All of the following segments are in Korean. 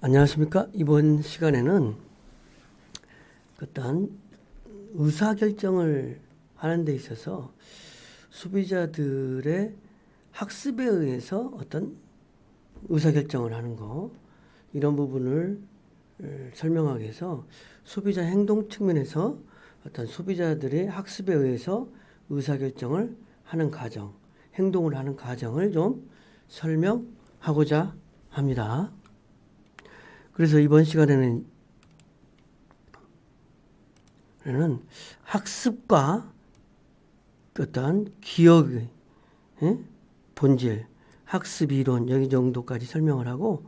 안녕하십니까. 이번 시간에는 어떤 의사결정을 하는 데 있어서 소비자들의 학습에 의해서 어떤 의사결정을 하는 거, 이런 부분을 설명하기 위해서 소비자 행동 측면에서 어떤 소비자들의 학습에 의해서 의사결정을 하는 과정, 행동을 하는 과정을 좀 설명하고자 합니다. 그래서 이번 시간에는 학습과 어떤 기억의 본질, 학습 이론 여기 정도까지 설명을 하고,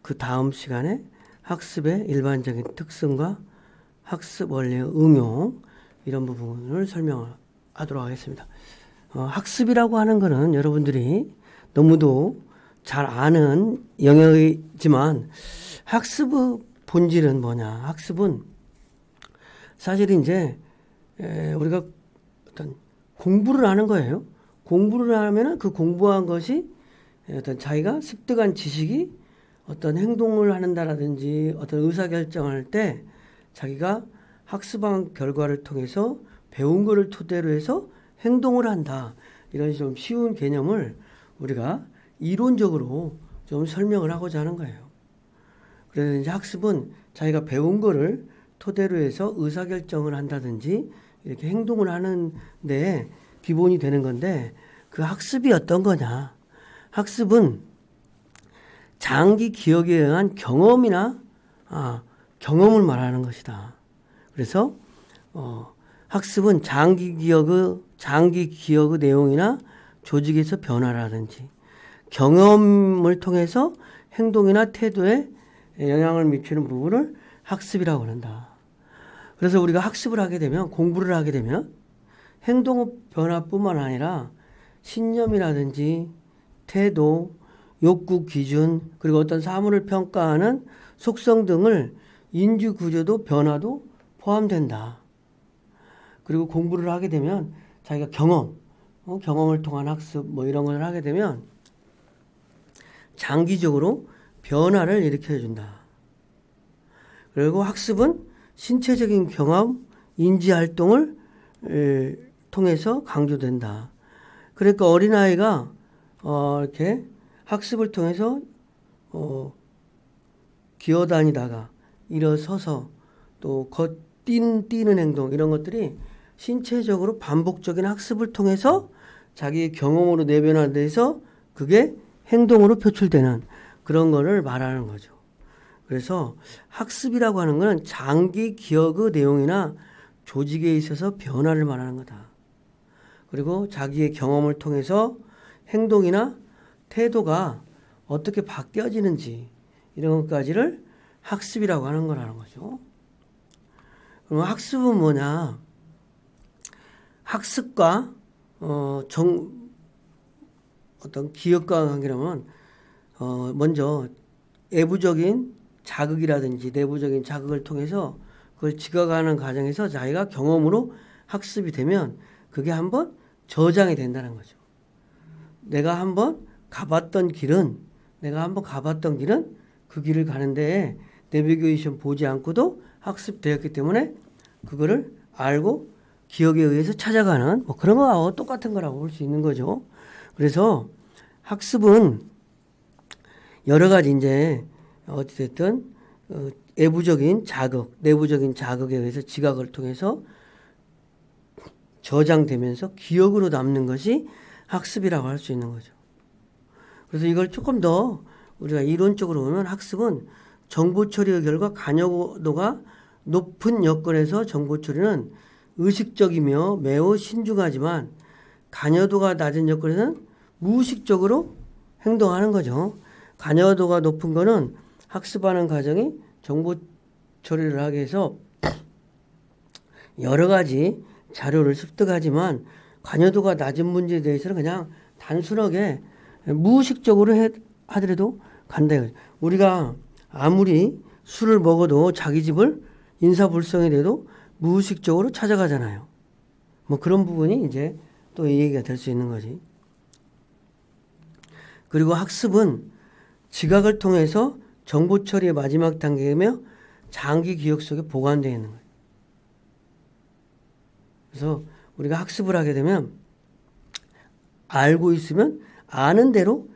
그 다음 시간에 학습의 일반적인 특성과 학습 원리의 응용, 이런 부분을 설명하도록 하겠습니다. 학습이라고 하는 것은 여러분들이 너무도 잘 아는 영역이지만, 학습의 본질은 뭐냐? 학습은 사실 이제 우리가 어떤 공부를 하는 거예요. 공부를 하면은 그 공부한 것이 어떤 자기가 습득한 지식이 어떤 행동을 한다라든지 어떤 의사결정을 할 때 자기가 학습한 결과를 통해서 배운 것을 토대로 해서 행동을 한다. 이런 좀 쉬운 개념을 우리가 이론적으로 좀 설명을 하고자 하는 거예요. 그래서 이제 학습은 자기가 배운 거를 토대로 해서 의사결정을 한다든지 이렇게 행동을 하는데 기본이 되는 건데, 그 학습이 어떤 거냐? 학습은 장기 기억에 의한 경험이나 경험을 말하는 것이다. 그래서 학습은 장기 기억의 내용이나 조직에서 변화라든지 경험을 통해서 행동이나 태도에 영향을 미치는 부분을 학습이라고 한다. 그래서 우리가 학습을 하게 되면, 공부를 하게 되면 행동의 변화뿐만 아니라 신념이라든지 태도, 욕구 기준, 그리고 어떤 사물을 평가하는 속성 등을 인지 구조도 변화도 포함된다. 그리고 공부를 하게 되면 자기가 경험을 통한 학습 이런 걸 하게 되면 장기적으로 변화를 일으켜준다. 그리고 학습은 신체적인 경험, 인지활동을 통해서 강조된다. 그러니까 어린아이가 이렇게 학습을 통해서 기어다니다가 일어서서 또 뛰는 행동, 이런 것들이 신체적으로 반복적인 학습을 통해서 자기의 경험으로 내변화돼서 그게 행동으로 표출되는 그런 거를 말하는 거죠. 그래서 학습이라고 하는 것은 장기 기억의 내용이나 조직에 있어서 변화를 말하는 거다. 그리고 자기의 경험을 통해서 행동이나 태도가 어떻게 바뀌어지는지 이런 것까지를 학습이라고 하는 거라는 거죠. 그럼 학습은 뭐냐? 학습과 어떤 기억과 관계라면 먼저 외부적인 자극이라든지 내부적인 자극을 통해서 그걸 지각하는 과정에서 자기가 경험으로 학습이 되면 그게 한번 저장이 된다는 거죠. 내가 한번 가봤던 길은 그 길을 가는데 내비게이션 보지 않고도 학습되었기 때문에 그거를 알고 기억에 의해서 찾아가는 그런 거하고 똑같은 거라고 볼 수 있는 거죠. 그래서 학습은 여러 가지 이제 어찌됐든 외부적인 자극, 내부적인 자극에 의해서 지각을 통해서 저장되면서 기억으로 남는 것이 학습이라고 할 수 있는 거죠. 그래서 이걸 조금 더 우리가 이론적으로 보면, 학습은 정보 처리의 결과 관여도가 높은 여건에서 정보 처리는 의식적이며 매우 신중하지만 관여도가 낮은 여건에서는 무의식적으로 행동하는 거죠. 관여도가 높은 거는 학습하는 과정이 정보 처리를 하기 위해서 여러 가지 자료를 습득하지만, 관여도가 낮은 문제에 대해서는 그냥 단순하게 무의식적으로 하더라도 간다. 우리가 아무리 술을 먹어도 자기 집을 인사불성이 돼도 무의식적으로 찾아가잖아요. 그런 부분이 이제 또 이 얘기가 될 수 있는 거지. 그리고 학습은 지각을 통해서 정보 처리의 마지막 단계이며 장기 기억 속에 보관되어 있는 거예요. 그래서 우리가 학습을 하게 되면 알고 있으면 아는 대로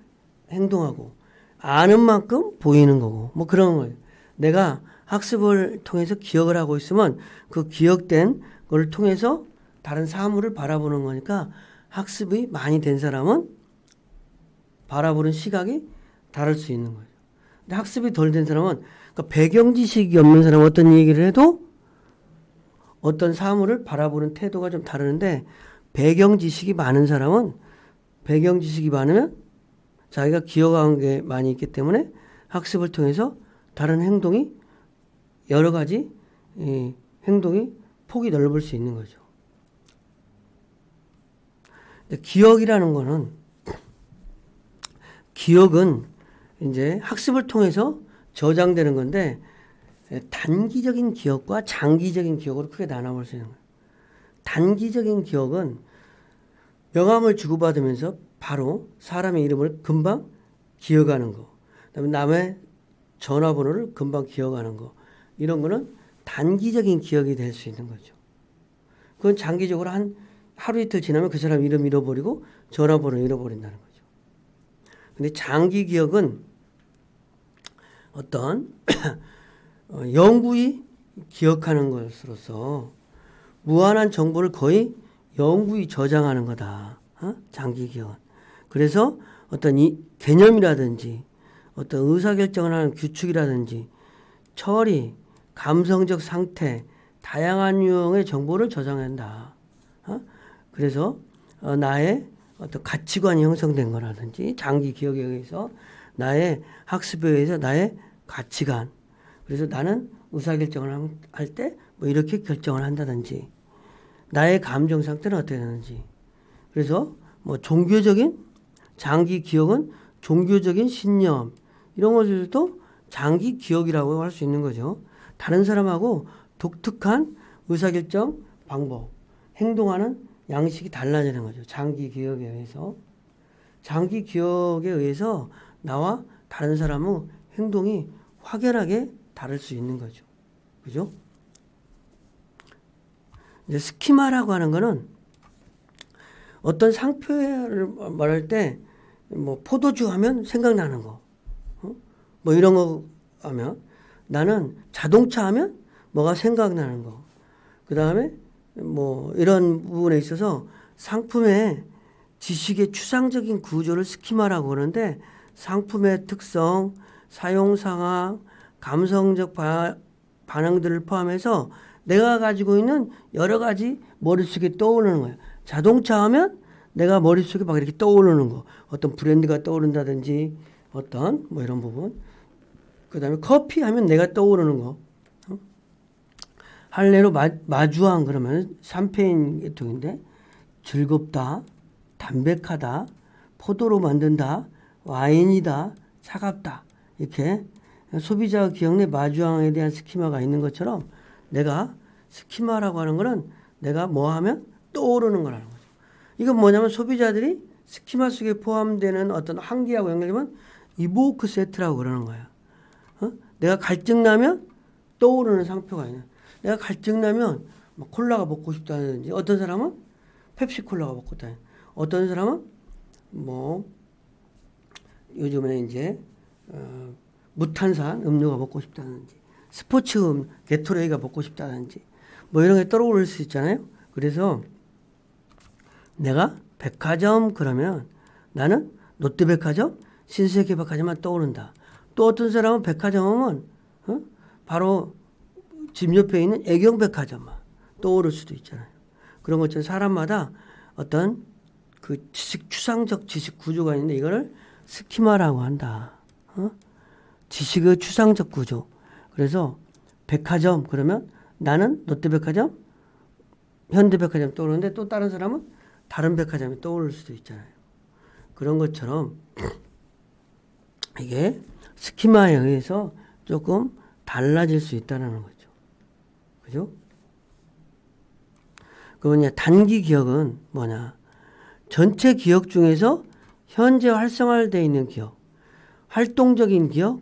행동하고 아는 만큼 보이는 거고 뭐 그런 거예요. 내가 학습을 통해서 기억을 하고 있으면 그 기억된 걸 통해서 다른 사물을 바라보는 거니까 학습이 많이 된 사람은 바라보는 시각이 다를 수 있는 거죠. 근데 학습이 덜 된 사람은 그러니까 배경 지식이 없는 사람은 어떤 얘기를 해도 어떤 사물을 바라보는 태도가 좀 다르는데 배경 지식이 많은 사람은 배경 지식이 많으면 자기가 기억한 게 많이 있기 때문에 학습을 통해서 다른 행동이 여러 가지 행동이 폭이 넓을 수 있는 거죠. 기억이라는 거는 기억은 이제 학습을 통해서 저장되는 건데 단기적인 기억과 장기적인 기억으로 크게 나눠볼 수 있는 거예요. 단기적인 기억은 명함을 주고받으면서 바로 사람의 이름을 금방 기억하는 거, 그다음에 남의 전화번호를 금방 기억하는 거, 이런 거는 단기적인 기억이 될 수 있는 거죠. 그건 장기적으로 한 하루 이틀 지나면 그 사람 이름 잃어버리고 전화번호 잃어버린다는 거죠. 근데 장기 기억은 어떤 영구히 기억하는 것으로서 무한한 정보를 거의 영구히 저장하는 거다. 장기 기억은. 그래서 어떤 이 개념이라든지 어떤 의사결정을 하는 규칙이라든지 처리, 감성적 상태, 다양한 유형의 정보를 저장한다. 그래서 나의 어떤 가치관이 형성된 거라든지 장기 기억에 의해서 나의 학습에 의해서 나의 가치관, 그래서 나는 의사결정을 할 때 뭐 이렇게 결정을 한다든지 나의 감정 상태는 어떻게 되는지, 그래서 뭐 종교적인 장기 기억은 종교적인 신념 이런 것들도 장기 기억이라고 할 수 있는 거죠. 다른 사람하고 독특한 의사결정 방법, 행동하는 양식이 달라지는 거죠. 장기 기억에 의해서. 장기 기억에 의해서 나와 다른 사람의 행동이 확연하게 다를 수 있는 거죠. 그죠? 이제 스키마라고 하는 거는 어떤 상표를 말할 때 뭐 포도주 하면 생각나는 거, 뭐 이런 거 하면 나는 자동차 하면 뭐가 생각나는 거, 그 다음에 뭐 이런 부분에 있어서 상품의 지식의 추상적인 구조를 스키마라고 하는데 상품의 특성, 사용 상황, 감성적 반응들을 포함해서 내가 가지고 있는 여러 가지 머릿속에 떠오르는 거예요. 자동차 하면 내가 머릿속에 막 이렇게 떠오르는 거, 어떤 브랜드가 떠오른다든지 어떤 뭐 이런 부분, 그 다음에 커피 하면 내가 떠오르는 거, 할례로 마주항 그러면 샴페인 계통인데 즐겁다, 담백하다, 포도로 만든다, 와인이다, 차갑다, 이렇게 소비자 기억 내 마주항에 대한 스키마가 있는 것처럼 내가 스키마라고 하는 거는 내가 뭐 하면 떠오르는 거라는 거죠. 이건 뭐냐면 소비자들이 스키마 속에 포함되는 어떤 한계하고 연결되면 이보크 세트라고 그러는 거야. 내가 갈증 나면 떠오르는 상표가 있는. 내가 갈증 나면 콜라가 먹고 싶다든지, 어떤 사람은 펩시 콜라가 먹고 싶다. 어떤 사람은 뭐 요즘에 이제 무탄산 음료가 먹고 싶다든지, 스포츠 게토레이가 먹고 싶다든지, 뭐 이런 게 떠오를 수 있잖아요. 그래서 내가 백화점 그러면 나는 롯데백화점, 신세계백화점만 떠오른다. 또 어떤 사람은 백화점 하면 바로 집 옆에 있는 애경백화점만 떠오를 수도 있잖아요. 그런 것처럼 사람마다 어떤 그 추상적 지식 구조가 있는데 이거를 스키마라고 한다. 지식의 추상적 구조. 그래서 백화점 그러면 나는 롯데백화점, 현대백화점 떠오르는데 또 다른 사람은 다른 백화점이 떠오를 수도 있잖아요. 그런 것처럼 이게 스키마에 의해서 조금 달라질 수 있다는 거죠. 그죠? 그러면 단기 기억은 뭐냐? 전체 기억 중에서 현재 활성화되어 있는 기억, 활동적인 기억,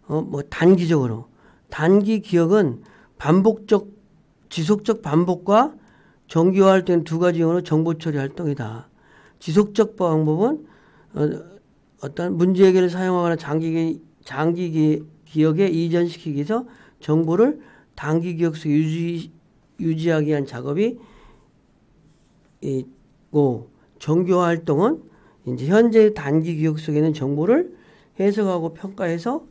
뭐 단기적으로. 단기 기억은 지속적 반복과 정기화 활동 두 가지 용어로 정보 처리 활동이다. 지속적 방법은 어떤 문제 해결을 사용하거나 장기 기억에 이전시키기 위해서 정보를 단기 기억 속에 유지하기 위한 작업이 있고, 정교화 활동은 이제 현재 단기 기억 속에 있는 정보를 해석하고 평가해서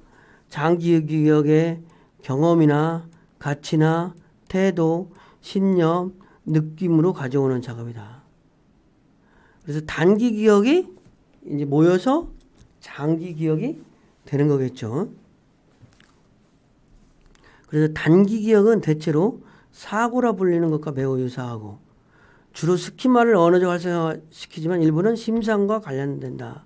장기 기억의 경험이나 가치나 태도, 신념, 느낌으로 가져오는 작업이다. 그래서 단기 기억이 이제 모여서 장기 기억이 되는 거겠죠. 그래서 단기 기억은 대체로 사고라 불리는 것과 매우 유사하고, 주로 스키마를 언어적 활성화시키지만 일부는 심상과 관련된다.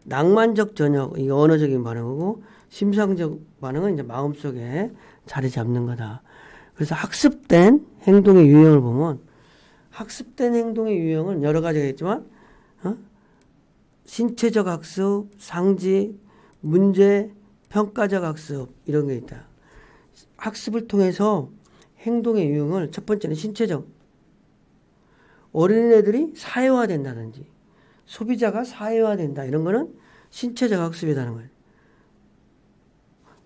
낭만적 전역, 이게 언어적인 반응이고, 심상적 반응은 이제 마음속에 자리 잡는 거다. 그래서 학습된 행동의 유형을 보면, 학습된 행동의 유형은 여러 가지가 있지만, 신체적 학습, 상징, 문제, 평가적 학습, 이런 게 있다. 학습을 통해서 행동의 유형을 첫 번째는 신체적. 어린애들이 사회화된다든지, 소비자가 사회화된다, 이런 거는 신체적 학습이라는 거예요.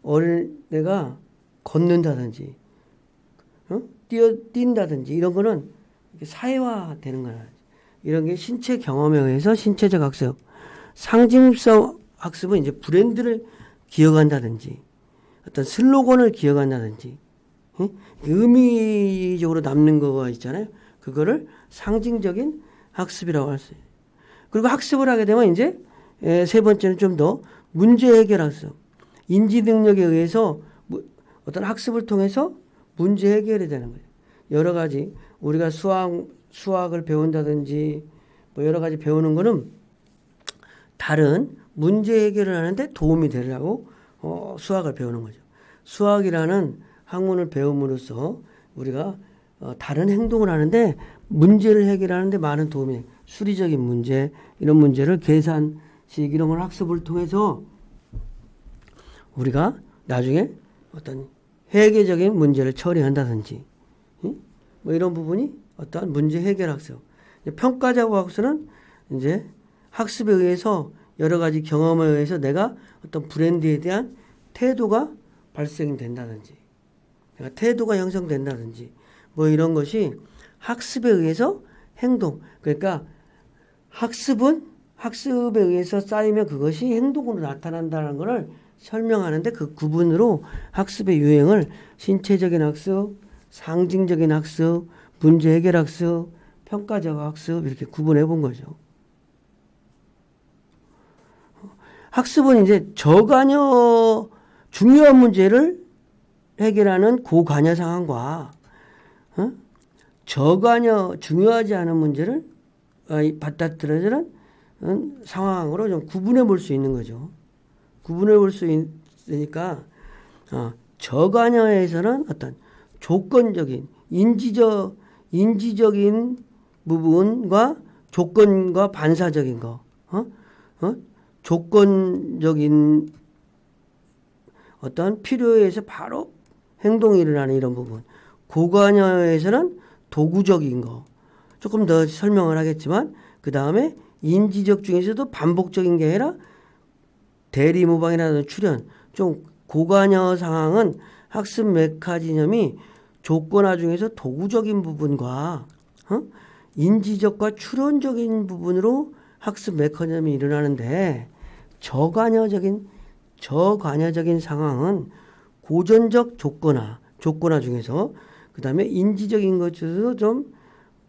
어린애가 걷는다든지, 뛴다든지, 이런 거는 사회화되는 거야. 이런 게 신체 경험에 의해서 신체적 학습. 상징성 학습은 이제 브랜드를 기억한다든지, 어떤 슬로건을 기억한다든지, 의미적으로 남는 거가 있잖아요. 그거를 상징적인 학습이라고 할 수 있어요. 그리고 학습을 하게 되면 이제 세 번째는 좀 더 문제 해결 학습. 인지 능력에 의해서 어떤 학습을 통해서 문제 해결이 되는 거예요. 여러 가지 우리가 수학을 배운다든지 뭐 여러 가지 배우는 거는 다른 문제 해결을 하는데 도움이 되려고 수학을 배우는 거죠. 수학이라는 학문을 배움으로써 우리가 다른 행동을 하는데 문제를 해결하는데 많은 도움이, 수리적인 문제, 이런 문제를 계산식 이런 걸 학습을 통해서 우리가 나중에 어떤 회계적인 문제를 처리한다든지, 뭐 이런 부분이 어떤 문제 해결 학습. 평가적 학습은 이제 학습에 의해서 여러 가지 경험에 의해서 내가 어떤 브랜드에 대한 태도가 발생이 된다든지, 내가 태도가 형성된다든지, 뭐 이런 것이 학습에 의해서 행동. 그러니까 학습에 의해서 쌓이면 그것이 행동으로 나타난다는 것을 설명하는데, 그 구분으로 학습의 유형을 신체적인 학습, 상징적인 학습, 문제 해결 학습, 평가적 학습, 이렇게 구분해 본 거죠. 학습은 이제 저관여 중요한 문제를 해결하는 고관여 상황과 저관여 중요하지 않은 문제를 받아들여지는 상황으로 좀 구분해 볼 수 있는 거죠. 구분해 볼 수 있으니까 저관여에서는 어떤 조건적인 인지적인 부분과 조건과 반사적인 거, 조건적인 어떤 필요에 의해서 바로 행동이 일어나는 이런 부분. 고관여에서는 도구적인 거. 조금 더 설명을 하겠지만, 그 다음에 인지적 중에서도 반복적인 게 아니라 대리모방이라는 출현. 좀 고관여 상황은 학습 메커니즘이 조건화 중에서 도구적인 부분과 인지적과 추론적인 부분으로 학습 메커니즘이 일어나는데, 저관여적인 상황은 고전적 조건화 중에서, 그 다음에 인지적인 것에서 좀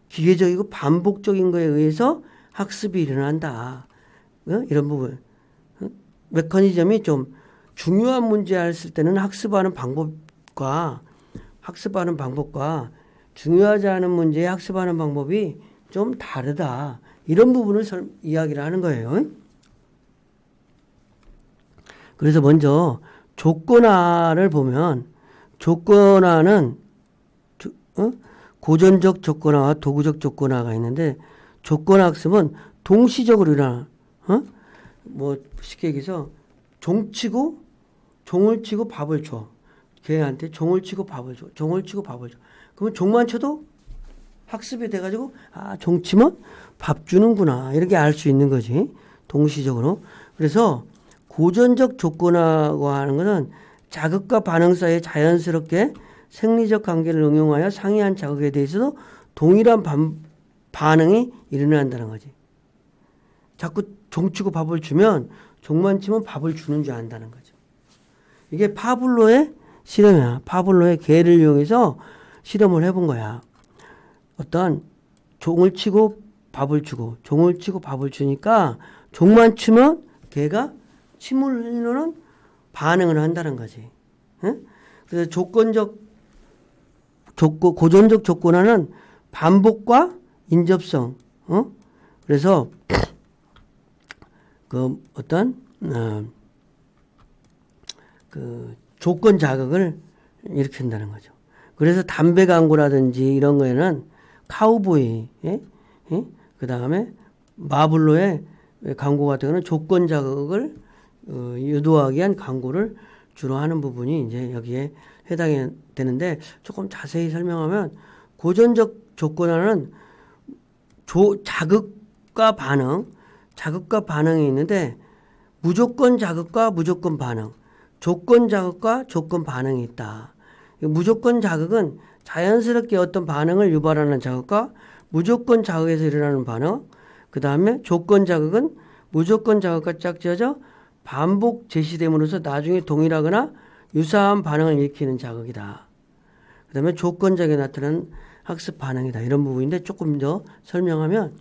기계적이고 반복적인 거에 의해서 학습이 일어난다. 이런 부분. 메커니즘이 좀 중요한 문제 했을 때는 학습하는 방법과 중요하지 않은 문제에 학습하는 방법이 좀 다르다. 이런 부분을 이야기를 하는 거예요. 그래서 먼저 조건화를 보면, 조건화는 고전적 조건화와 도구적 조건화가 있는데, 조건화 학습은 동시적으로 일어나. 뭐 쉽게 얘기해서 종치고 종을 치고 밥을 줘. 걔한테 종을 치고 밥을 줘. 종을 치고 밥을 줘. 그러면 종만 쳐도 학습이 돼가지고 종 치면 밥 주는구나 이렇게 알 수 있는 거지. 동시적으로. 그래서 고전적 조건화고 하는 것은 자극과 반응 사이에 자연스럽게 생리적 관계를 응용하여 상이한 자극에 대해서도 동일한 반응이 일어난다는 거지. 자꾸 종 치고 밥을 주면 종만 치면 밥을 주는 줄 안다는 거죠. 이게 파블로의 실험이야. 파블로의 개를 이용해서 실험을 해본 거야. 어떤 종을 치고 밥을 주고 종을 치고 밥을 주니까 종만 치면 개가 침을 흘리는 반응을 한다는 거지. 응? 그래서 고전적 조건화는 반복과 인접성. 그래서 그 어떤 그 조건 자극을 일으킨다는 거죠. 그래서 담배 광고라든지 이런 거에는 카우보이, 그 다음에 마블로의 광고 같은 거는 조건 자극을 유도하기 위한 광고를 주로 하는 부분이 이제 여기에 해당이 되는데 조금 자세히 설명하면 고전적 조건화는 자극과 반응이 있는데 무조건 자극과 무조건 반응, 조건 자극과 조건 반응이 있다. 무조건 자극은 자연스럽게 어떤 반응을 유발하는 자극과 무조건 자극에서 일어나는 반응, 그 다음에 조건 자극은 무조건 자극과 짝지어져 반복 제시됨으로써 나중에 동일하거나 유사한 반응을 일으키는 자극이다. 그 다음에 조건 자극에 나타나는 학습 반응이다. 이런 부분인데 조금 더 설명하면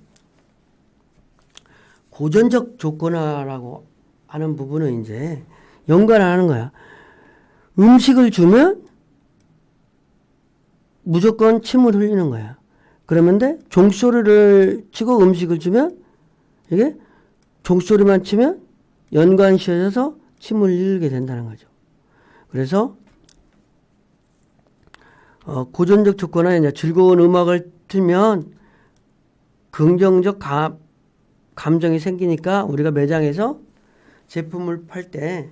고전적 조건화라고 하는 부분은 이제 연관하는 거야. 음식을 주면 무조건 침을 흘리는 거야. 그러면데 종소리를 치고 음식을 주면 이게 종소리만 치면 연관시켜져서 침을 흘리게 된다는 거죠. 그래서 고전적 조건화에 이제 즐거운 음악을 틀면 긍정적 감정이 생기니까 우리가 매장에서 제품을 팔 때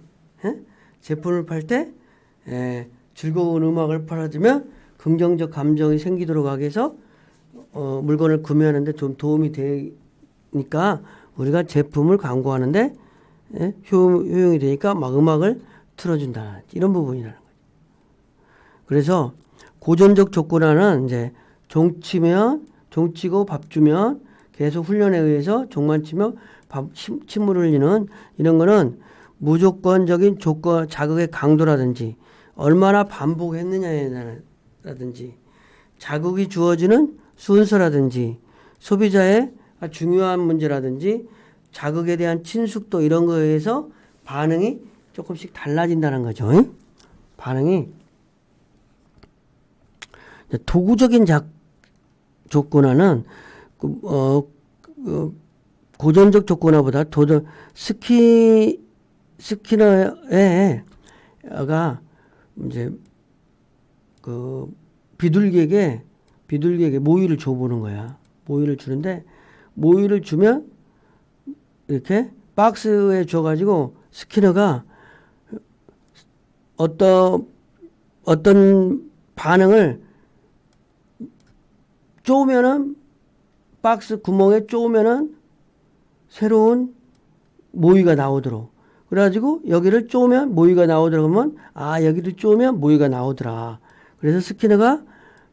즐거운 음악을 팔아주면 긍정적 감정이 생기도록 하기 위해서 물건을 구매하는데 좀 도움이 되니까 우리가 제품을 광고하는데 효용이 되니까 막 음악을 틀어준다. 이런 부분이라는 거죠. 그래서 고전적 조건화는 이제 종 치고 밥 주면 계속 훈련에 의해서 종만 치면 침을 흘리는 이런 거는 무조건적인 자극의 강도라든지 얼마나 반복했느냐라든지 자극이 주어지는 순서라든지 소비자의 중요한 문제라든지 자극에 대한 친숙도 이런 거에 의해서 반응이 조금씩 달라진다는 거죠. 반응이 도구적인 조건화는 고전적 조건화보다 스키너가 이제 그 비둘기에게 모이를 줘보는 거야. 모이를 주는데 모이를 주면 이렇게 박스에 줘가지고 스키너가 어떤 반응을 쪼으면은 박스 구멍에 쪼으면은 새로운 모이가 나오도록 그래가지고 여기를 쪼으면 모이가 나오더라 그러면 여기를 쪼으면 모이가 나오더라. 그래서 스키너가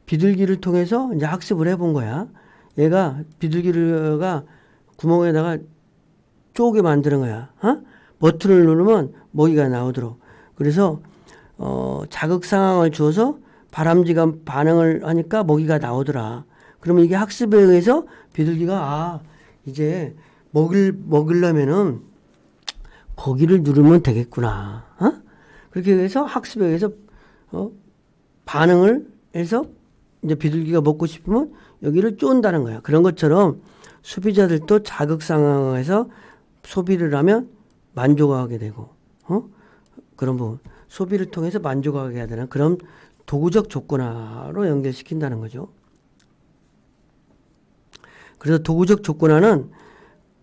비둘기를 통해서 이제 학습을 해본 거야. 얘가 비둘기가 구멍에다가 쪼게 만드는 거야. 버튼을 누르면 모이가 나오도록. 그래서 자극 상황을 주어서 바람직한 반응을 하니까 먹이가 나오더라. 그러면 이게 학습에 의해서 비둘기가 이제 먹으려면은 거기를 누르면 되겠구나. 그렇게 해서 학습에 의해서 반응을 해서 이제 비둘기가 먹고 싶으면 여기를 쪼은다는 거야. 그런 것처럼 소비자들도 자극 상황에서 소비를 하면 만족하게 되고 그런 부분 소비를 통해서 만족하게 해야 되는 그런 도구적 조건화로 연결시킨다는 거죠. 그래서 도구적 조건화는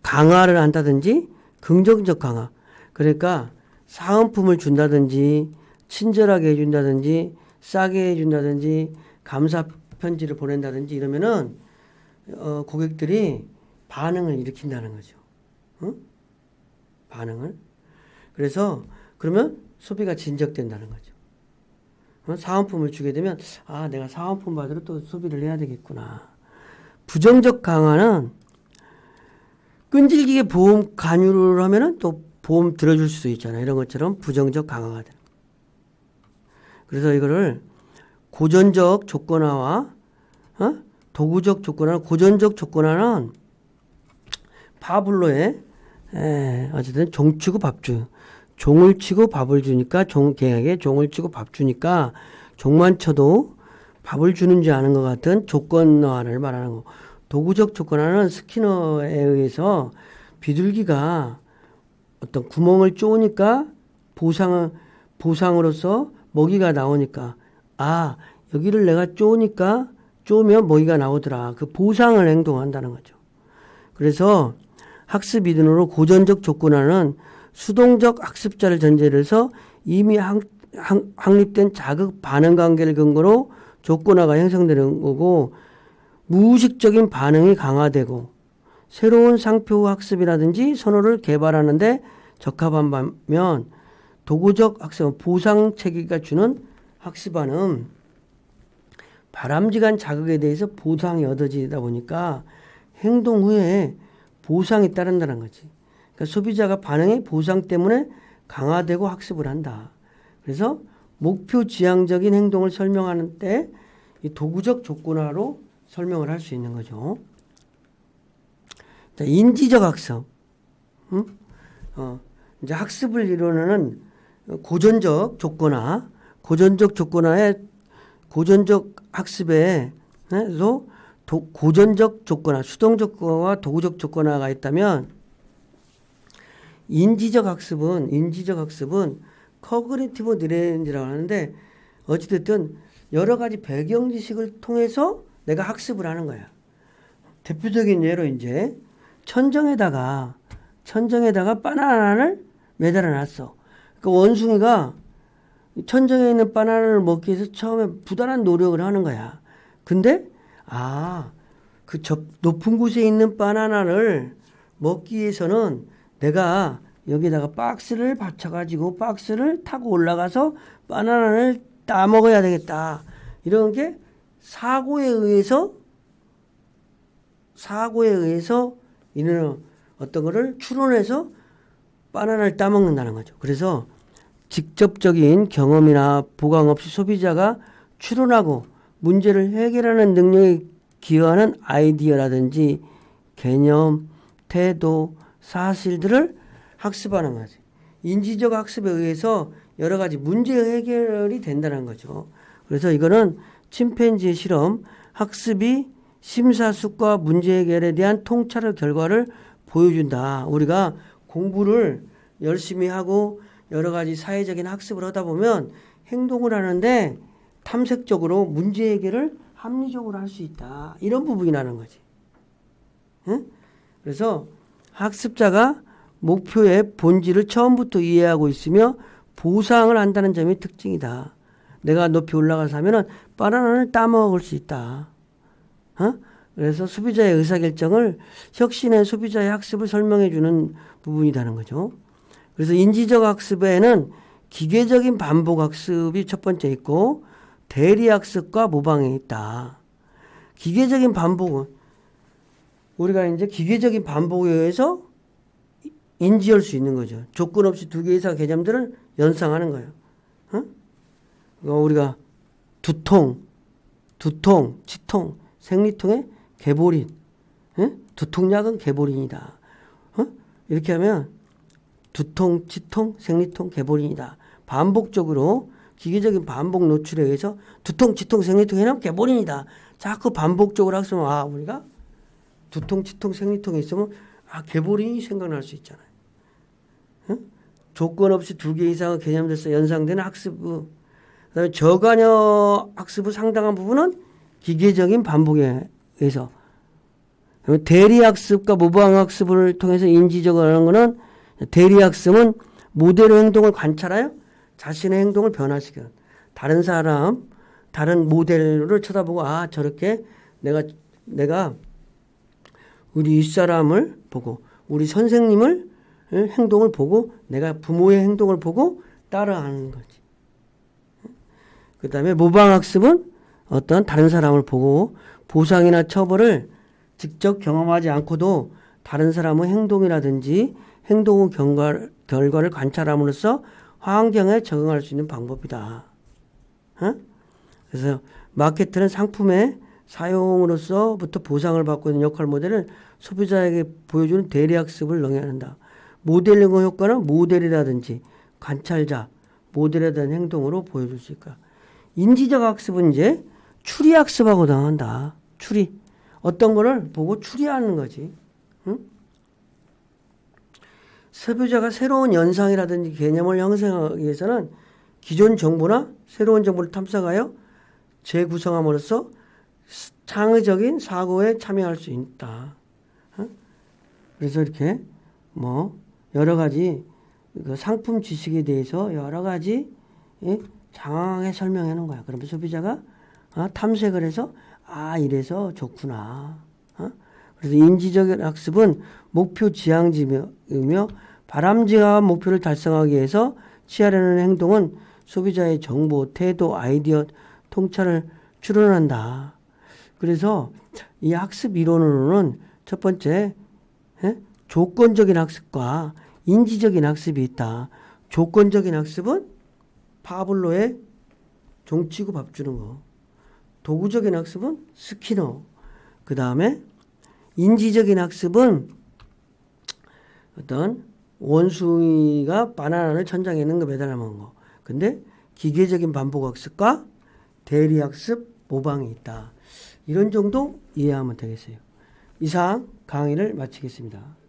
강화를 한다든지 긍정적 강화. 그러니까 사은품을 준다든지 친절하게 해준다든지 싸게 해준다든지 감사 편지를 보낸다든지 이러면은 고객들이 반응을 일으킨다는 거죠. 응? 반응을. 그래서 그러면 소비가 진적된다는 거죠. 사은품을 주게 되면 아 내가 사은품 받으러 또 소비를 해야 되겠구나. 부정적 강화는 끈질기게 보험 간유를 하면은 또 보험 들어줄 수도 있잖아요. 이런 것처럼 부정적 강화가 돼요. 그래서 이거를 고전적 조건화와 도구적 조건화, 고전적 조건화는 파블로의 어쨌든 종 치고 밥 주. 종을 치고 밥을 주니까 개에게 종을 치고 밥 주니까 종만 쳐도 밥을 주는지 아는 것 같은 조건화를 말하는 거. 도구적 조건화는 스키너에 의해서 비둘기가 어떤 구멍을 쪼으니까 보상으로서 먹이가 나오니까 아 여기를 내가 쪼으면 먹이가 나오더라. 그 보상을 행동한다는 거죠. 그래서 학습 이론으로 고전적 조건화는 수동적 학습자를 전제로 해서 이미 확립된 자극 반응 관계를 근거로 조건화가 형성되는 거고 무의식적인 반응이 강화되고 새로운 상표 학습이라든지 선호를 개발하는데 적합한 반면 도구적 학습은 보상 체계가 주는 학습안은 바람직한 자극에 대해서 보상이 얻어지다 보니까 행동 후에 보상이 따른다는 거지. 그러니까 소비자가 반응이 보상 때문에 강화되고 학습을 한다. 그래서 목표 지향적인 행동을 설명하는 때 이 도구적 조건화로 설명을 할 수 있는 거죠. 자, 인지적 학습. 이제 학습을 이루는 고전적 조건화, 고전적 학습에도 고전적 조건화, 수동 조건화와 도구적 조건화가 있다면 인지적 학습은 커그니티브 뉴런이라고 하는데 어찌됐든 여러 가지 배경 지식을 통해서 내가 학습을 하는 거야. 대표적인 예로 이제 천정에다가 바나나를 매달아 놨어. 그 원숭이가 천정에 있는 바나나를 먹기 위해서 처음에 부단한 노력을 하는 거야. 근데 그 높은 곳에 있는 바나나를 먹기 위해서는 내가 여기다가 박스를 받쳐가지고 박스를 타고 올라가서 바나나를 따먹어야 되겠다. 이런 게 사고에 의해서 이런 어떤 거를 추론해서 바나나를 따먹는다는 거죠. 그래서 직접적인 경험이나 보강 없이 소비자가 추론하고 문제를 해결하는 능력에 기여하는 아이디어라든지 개념, 태도, 사실들을 학습하는 거지. 인지적 학습에 의해서 여러 가지 문제 해결이 된다는 거죠. 그래서 이거는 침팬지 실험, 학습이 심사숙고와 문제 해결에 대한 통찰의 결과를 보여준다. 우리가 공부를 열심히 하고 여러 가지 사회적인 학습을 하다 보면 행동을 하는데 탐색적으로 문제 해결을 합리적으로 할 수 있다. 이런 부분이 나는 거지. 응? 그래서 학습자가 목표의 본질을 처음부터 이해하고 있으며 보상을 한다는 점이 특징이다. 내가 높이 올라가서 하면은 바나나를 따먹을 수 있다. 그래서 소비자의 의사결정을 혁신의 소비자의 학습을 설명해 주는 부분이라는 거죠. 그래서 인지적 학습에는 기계적인 반복 학습이 첫 번째 있고 대리 학습과 모방이 있다. 기계적인 반복은 우리가 이제 기계적인 반복에 의해서 인지할 수 있는 거죠. 조건 없이 2개 이상 개념들을 연상하는 거예요. 우리가 두통, 치통, 생리통의 개보린, 두통약은 개보린이다. 이렇게 하면 두통, 치통, 생리통, 개보린이다. 반복적으로 기계적인 반복 노출에 의해서 두통, 치통, 생리통 해놓으면 개보린이다. 자꾸 반복적으로 학습하면 우리가 두통, 치통, 생리통이 있으면 개보린이 생각날 수 있잖아요. 조건 없이 2개 이상의 개념에서 연상되는 학습, 그다음에 저관여 학습의 상당한 부분은 기계적인 반복에 의해서 대리 학습과 모방 학습을 통해서 인지적으로 하는 거는 대리 학습은 모델의 행동을 관찰하여 자신의 행동을 변화시키는 다른 사람, 다른 모델을 쳐다보고 아 저렇게 내가 우리 윗사람을 보고 우리 선생님을 행동을 보고 내가 부모의 행동을 보고 따라하는 거지. 그 다음에 모방학습은 어떤 다른 사람을 보고 보상이나 처벌을 직접 경험하지 않고도 다른 사람의 행동이라든지 행동 결과를 관찰함으로써 환경에 적응할 수 있는 방법이다. 그래서 마케터는 상품의 사용으로서부터 보상을 받고 있는 역할 모델을 소비자에게 보여주는 대리학습을 능해한다. 모델링 효과는 모델이라든지 관찰자, 모델에 대한 행동으로 보여줄 수 있다. 인지적 학습은 이제 추리학습하고 당한다. 추리. 어떤 거를 보고 추리하는 거지. 응? 소비자가 새로운 연상이라든지 개념을 형성하기 위해서는 기존 정보나 새로운 정보를 탐색하여 재구성함으로써 창의적인 사고에 참여할 수 있다. 그래서 이렇게 뭐 여러 가지 그 상품 지식에 대해서 여러 가지 장황하게 설명해 놓은 거야. 그러면 소비자가 탐색을 해서 아 이래서 좋구나. 그래서 인지적 학습은 목표 지향지이며 바람직한 목표를 달성하기 위해서 취하려는 행동은 소비자의 정보, 태도, 아이디어 통찰을 추론한다. 그래서 이 학습 이론으로는 첫 번째 조건적인 학습과 인지적인 학습이 있다. 조건적인 학습은 파블로의 종치고 밥 주는 거. 도구적인 학습은 스키너. 그 다음에 인지적인 학습은 어떤 원숭이가 바나나를 천장에 있는 거 매달아 먹은 거. 근데 기계적인 반복 학습과 대리 학습, 모방이 있다. 이런 정도 이해하면 되겠어요. 이상 강의를 마치겠습니다.